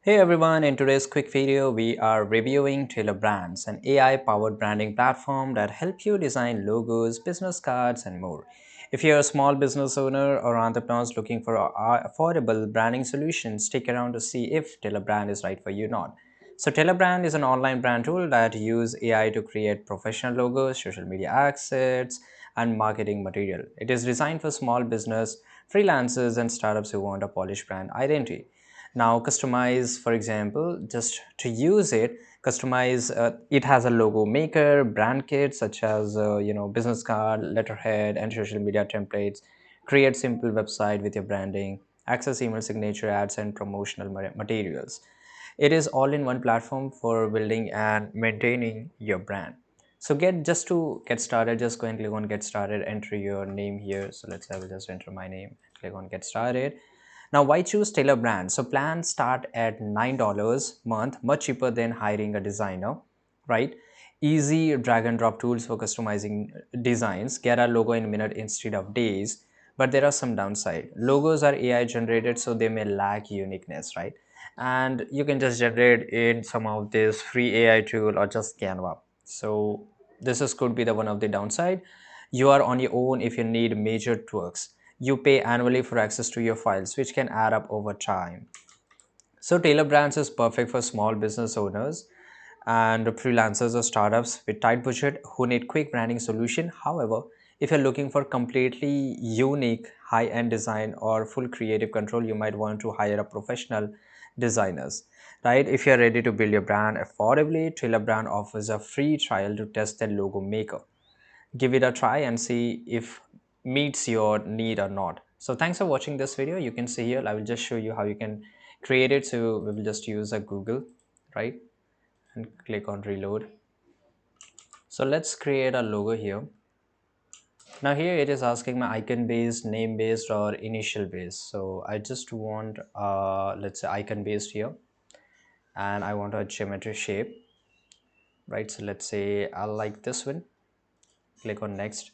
Hey everyone, in today's quick video, we are reviewing Tailor Brands, an AI-powered branding platform that helps you design logos, business cards, and more. If you're a small business owner or entrepreneurs looking for affordable branding solutions, stick around to see if Tailor Brand is right for you or not. So Tailor Brand is an online brand tool that uses AI to create professional logos, social media assets, and marketing material. It is designed for small business, freelancers, and startups who want a polished brand identity. Now customize, for example, just to use it, customize, it has a logo maker, brand kit such as business card, letterhead, and social media templates. Create simple website with your branding, access email signature, ads, and promotional materials. It is all in one platform for building and maintaining your brand. So just to get started, just go and click on get started, enter your name here. So let's say I will just enter my name, click on get started. Now, why choose Tailor Brand? So plans start at $9 a month, much cheaper than hiring a designer, right? Easy drag and drop tools for customizing designs. Get a logo in a minute instead of days. But there are some downside. Logos are AI generated, so they may lack uniqueness, right? And you can just generate in some of this free AI tool or just Canva. So this is could be the one of the downside. You are on your own if you need major tweaks. You pay annually for access to your files, which can add up over time. So Tailor Brands is perfect for small business owners and freelancers or startups with tight budget who need quick branding solution. However, if you're looking for completely unique high-end design or full creative control, you might want to hire a professional designers. Right? If you're ready to build your brand affordably, Tailor Brand offers a free trial to test their logo maker. Give it a try and see if meets your need or not. So thanks for watching this video. You can see here I will just show you how you can create it. So we will just use a Google, right, and click on reload. So let's create a logo here. Now here it is asking my icon based, name based, or initial based. So I just want let's say icon based here, and I want a geometry shape, right? So let's say I like this one. Click on next,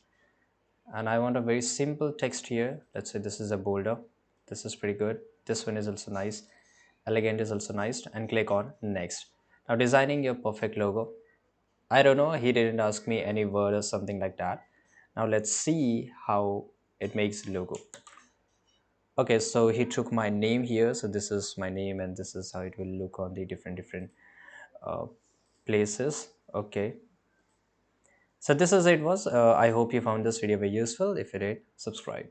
and I want a very simple text here. Let's say this is a boulder. This is pretty good. This one is also nice. Elegant is also nice, and click on next. Now designing your perfect logo. I don't know, he didn't ask me any word or something like that. Now let's see how it makes logo. Okay, so he took my name here. So this is my name and this is how it will look on the different uh, places. Okay, so this is it was. I hope you found this video very useful. If you did, subscribe.